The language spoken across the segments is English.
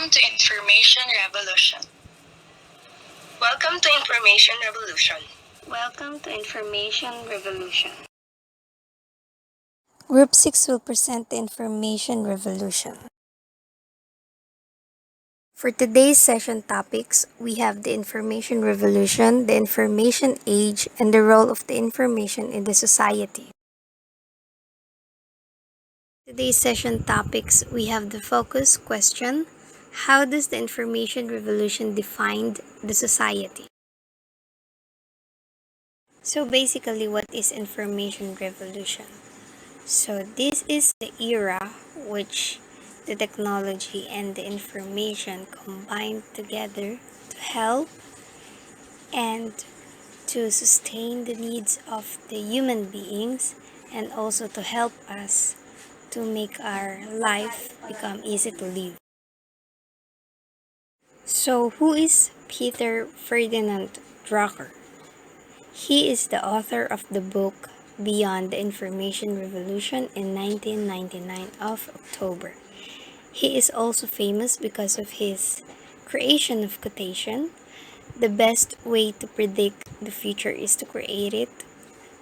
Welcome to Information Revolution. Welcome to Information Revolution. Welcome to Information Revolution. Group 6 will present the Information Revolution. For today's session topics, we have the Information Revolution, the Information Age, and the role of the information in the society. Today's session topics, we have the focus question: how does the Information Revolution define the society? So basically, what is Information Revolution? So this is the era which the technology and the information combine together to help and to sustain the needs of the human beings, and also to help us to make our life become easy to live. So who is Peter Ferdinand Drucker? He is the author of the book Beyond the Information Revolution in 1999 of October. He is also famous because of his creation of quotation: the best way to predict the future is to create it.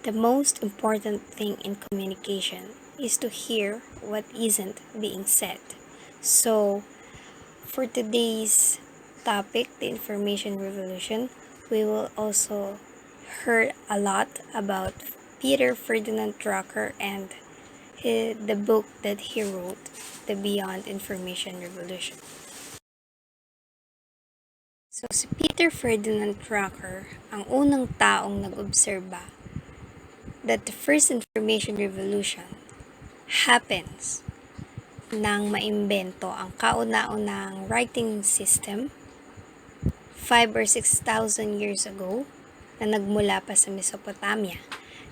The most important thing in communication is to hear what isn't being said. So, for today's topic, the Information Revolution, we will also hear a lot about Peter Ferdinand Drucker and the book that he wrote, The Beyond Information Revolution. So, si Peter Ferdinand Drucker ang unang taong nag-obserba that the first information revolution happens nang maimbento ang kauna-unang writing system 5 or 6,000 years ago na nagmula pa sa Mesopotamia,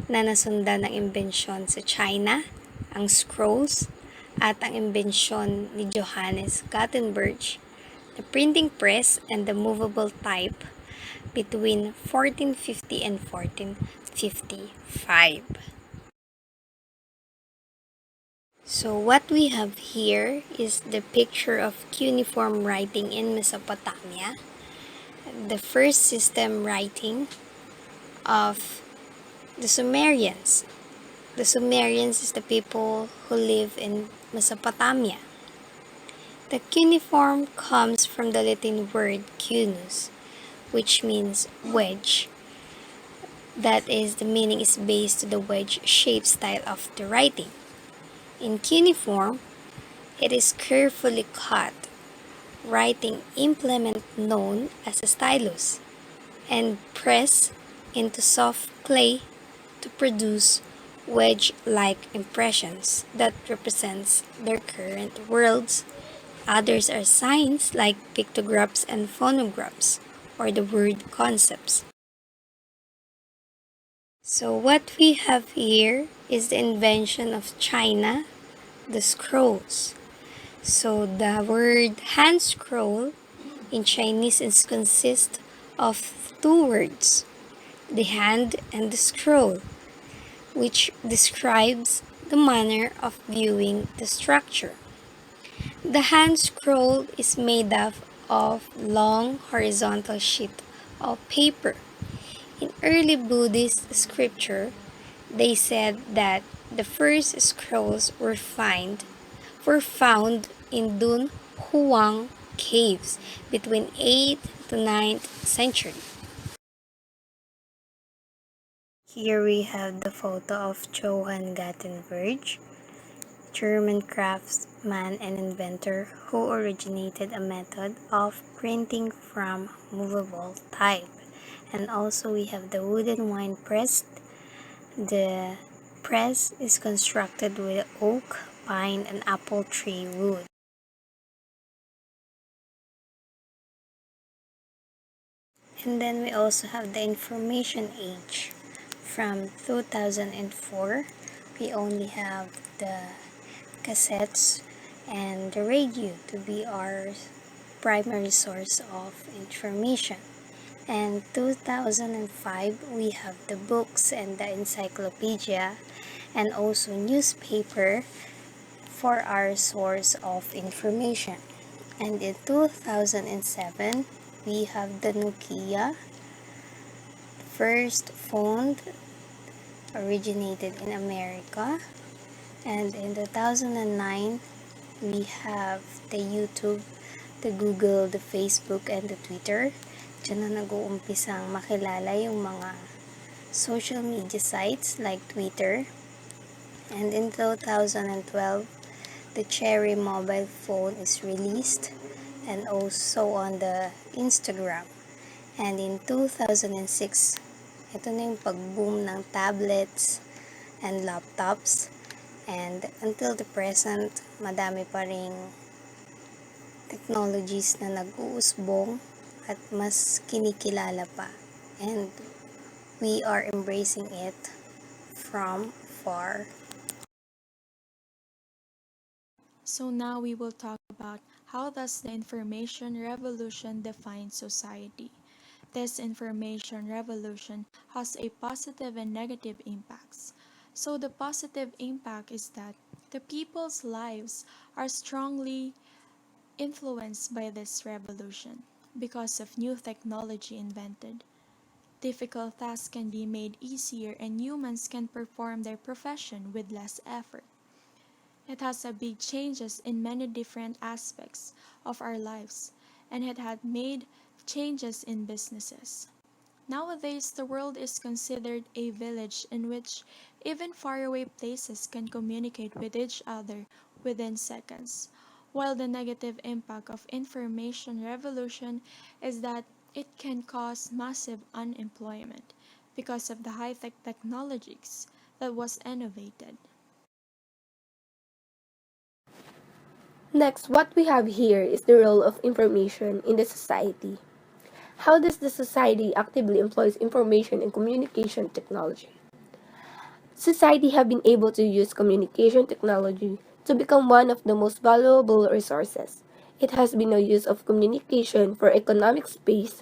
na nasundan ng imbensyon sa China, ang scrolls, at ang imbensyon ni Johannes Gutenberg, the printing press and the movable type between 1450 and 1455. So what we have here is the picture of cuneiform writing in Mesopotamia, the first system writing of the Sumerians. The Sumerians is the people who live in Mesopotamia. The cuneiform comes from the Latin word cunus, which means wedge. That is, the meaning is based to the wedge-shaped style of the writing. In cuneiform, it is carefully cut writing implement known as a stylus and pressed into soft clay to produce wedge-like impressions that represents their current worlds. Others are signs like pictographs and phonographs, or the word concepts. So what we have here is the invention of China, the scrolls. So the word hand scroll in Chinese consists of two words, the hand and the scroll, which describes the manner of viewing the structure. The hand scroll is made up of long horizontal sheet of paper. In early Buddhist scripture, they said that the first scrolls were found in Dun Huang caves between 8th to 9th century. Here we have the photo of Johann Gutenberg, German craftsman and inventor who originated a method of printing from movable type. And also we have the wooden wine press. The press is constructed with oak, pine, and apple tree wood. And then we also have the information age. From 2004, we only have the cassettes and the radio to be our primary source of information. And 2005, we have the books and the encyclopedia and also newspaper for our source of information. And in 2007, we have the Nokia, first phone originated in America. And in 2009, we have the YouTube, the Google, the Facebook, and the Twitter. Diyan na nag-uumpisang makilala yung mga social media sites like Twitter. And in 2012, the Cherry mobile phone is released, and also on the Instagram. And in 2006, ito na yung pag-boom ng tablets and laptops. And until the present, madami pa ring technologies na nag-uusbong at mas kinikilala pa. And we are embracing it from far. So now we will talk about how does the information revolution define society. This information revolution has a positive and negative impacts. So the positive impact is that the people's lives are strongly influenced by this revolution because of new technology invented. Difficult tasks can be made easier and humans can perform their profession with less effort. It has a big changes in many different aspects of our lives, and it had made changes in businesses. Nowadays, the world is considered a village in which even faraway places can communicate with each other within seconds, while the negative impact of information revolution is that it can cause massive unemployment because of the high-tech technologies that was innovated. Next, what we have here is the role of information in the society. How does the society actively employs information and communication technology? Society have been able to use communication technology to become one of the most valuable resources. It has been a use of communication for economic space,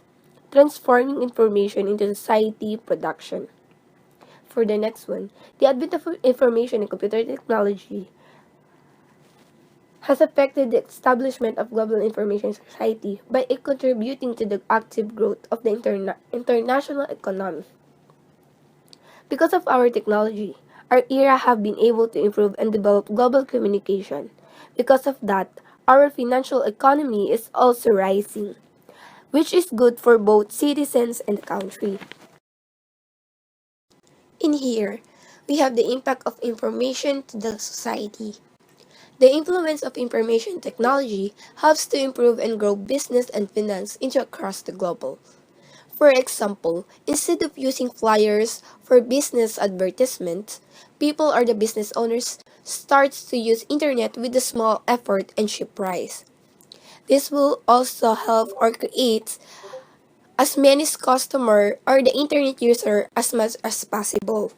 transforming information into society production. For the next one, the advent of information and computer technology has affected the establishment of global information society by contributing to the active growth of the international economy. Because of our technology, our era have been able to improve and develop global communication. Because of that, our financial economy is also rising, which is good for both citizens and the country. In here, we have the impact of information to the society. The influence of information technology helps to improve and grow business and finance into across the globe. For example, instead of using flyers for business advertisements, people or the business owners starts to use internet with a small effort and cheap price. This will also help or create as many customer or the internet user as much as possible.